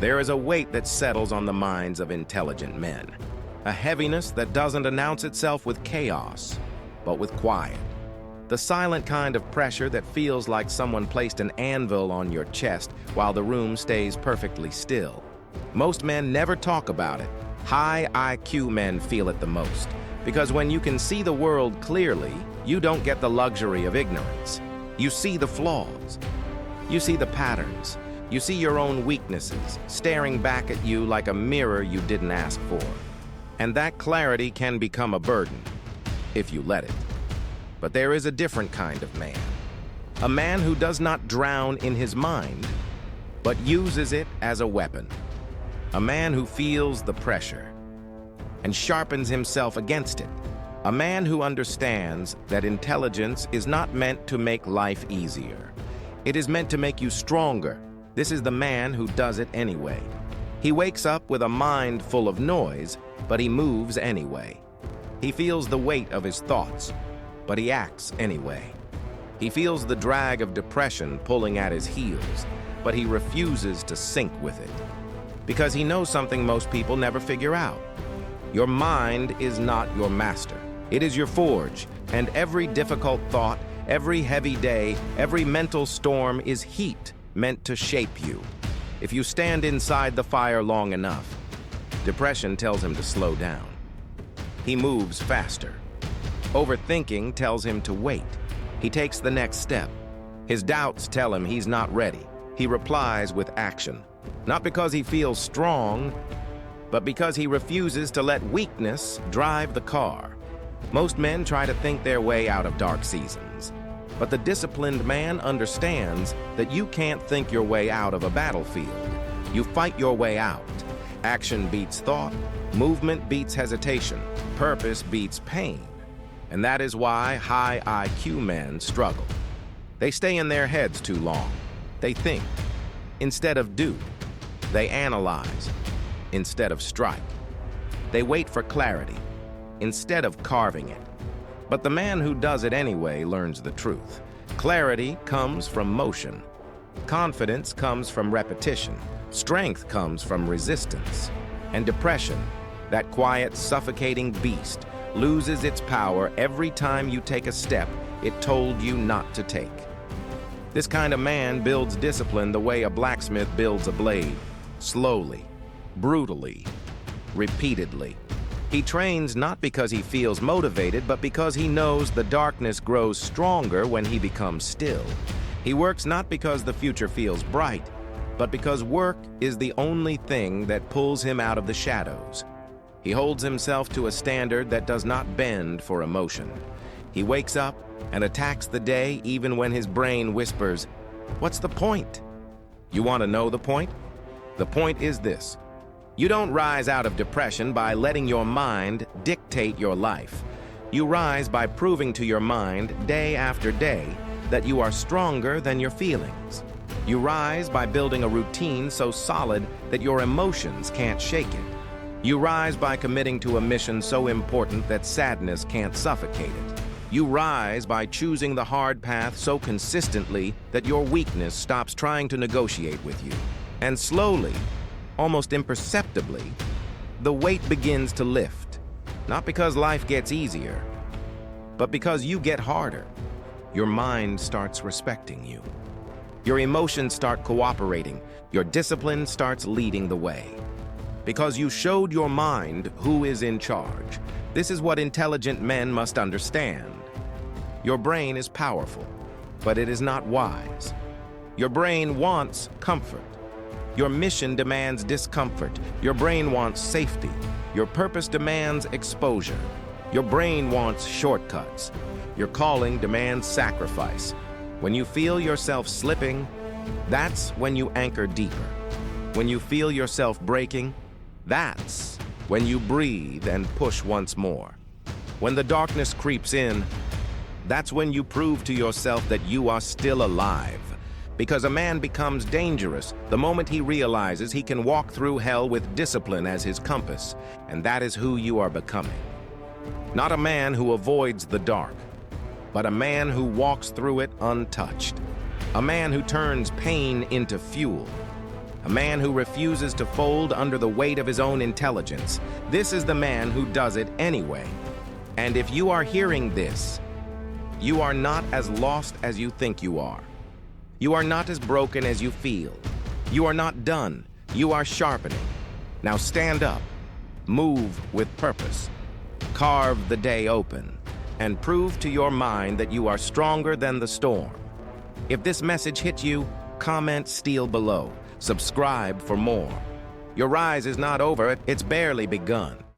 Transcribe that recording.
There is a weight that settles on the minds of intelligent men, a heaviness that doesn't announce itself with chaos, but with quiet. The silent kind of pressure that feels like someone placed an anvil on your chest while the room stays perfectly still. Most men never talk about it. High IQ men feel it the most, because when you can see the world clearly, you don't get the luxury of ignorance. You see the flaws. You see the patterns. You see your own weaknesses staring back at you like a mirror you didn't ask for. And that clarity can become a burden, if you let it. But there is a different kind of man. A man who does not drown in his mind, but uses it as a weapon. A man who feels the pressure and sharpens himself against it. A man who understands that intelligence is not meant to make life easier. It is meant to make you stronger. This is the man who does it anyway. He wakes up with a mind full of noise, but he moves anyway. He feels the weight of his thoughts, but he acts anyway. He feels the drag of depression pulling at his heels, but he refuses to sink with it. Because he knows something most people never figure out. Your mind is not your master. It is your forge, and every difficult thought, every heavy day, every mental storm is heat meant to shape you. If you stand inside the fire long enough, depression tells him to slow down. He moves faster. Overthinking tells him to wait. He takes the next step. His doubts tell him he's not ready. He replies with action, not because he feels strong, but because he refuses to let weakness drive the car. Most men try to think their way out of dark seasons. But the disciplined man understands that you can't think your way out of a battlefield. You fight your way out. Action beats thought, movement beats hesitation, purpose beats pain. And that is why high IQ men struggle. They stay in their heads too long. They think instead of do. They analyze instead of strike. They wait for clarity instead of carving it. But the man who does it anyway learns the truth. Clarity comes from motion. Confidence comes from repetition. Strength comes from resistance. And depression, that quiet, suffocating beast, loses its power every time you take a step it told you not to take. This kind of man builds discipline the way a blacksmith builds a blade, slowly, brutally, repeatedly. He trains not because he feels motivated, but because he knows the darkness grows stronger when he becomes still. He works not because the future feels bright, but because work is the only thing that pulls him out of the shadows. He holds himself to a standard that does not bend for emotion. He wakes up and attacks the day even when his brain whispers, "What's the point?" You want to know the point? The point is this. You don't rise out of depression by letting your mind dictate your life. You rise by proving to your mind day after day that you are stronger than your feelings. You rise by building a routine so solid that your emotions can't shake it. You rise by committing to a mission so important that sadness can't suffocate it. You rise by choosing the hard path so consistently that your weakness stops trying to negotiate with you. And slowly, almost imperceptibly, the weight begins to lift, not because life gets easier, but because you get harder. Your mind starts respecting you. Your emotions start cooperating. Your discipline starts leading the way. Because you showed your mind who is in charge. This is what intelligent men must understand. Your brain is powerful, but it is not wise. Your brain wants comfort. Your mission demands discomfort. Your brain wants safety. Your purpose demands exposure. Your brain wants shortcuts. Your calling demands sacrifice. When you feel yourself slipping, that's when you anchor deeper. When you feel yourself breaking, that's when you breathe and push once more. When the darkness creeps in, that's when you prove to yourself that you are still alive. Because a man becomes dangerous the moment he realizes he can walk through hell with discipline as his compass, and that is who you are becoming. Not a man who avoids the dark, but a man who walks through it untouched. A man who turns pain into fuel. a man who refuses to fold under the weight of his own intelligence. This is the man who does it anyway. And if you are hearing this, you are not as lost as you think you are. You are not as broken as you feel. You are not done. You are sharpening. Now stand up, move with purpose, carve the day open, and prove to your mind that you are stronger than the storm. If this message hit you, comment Steel below. Subscribe for more. Your rise is not over, it's barely begun.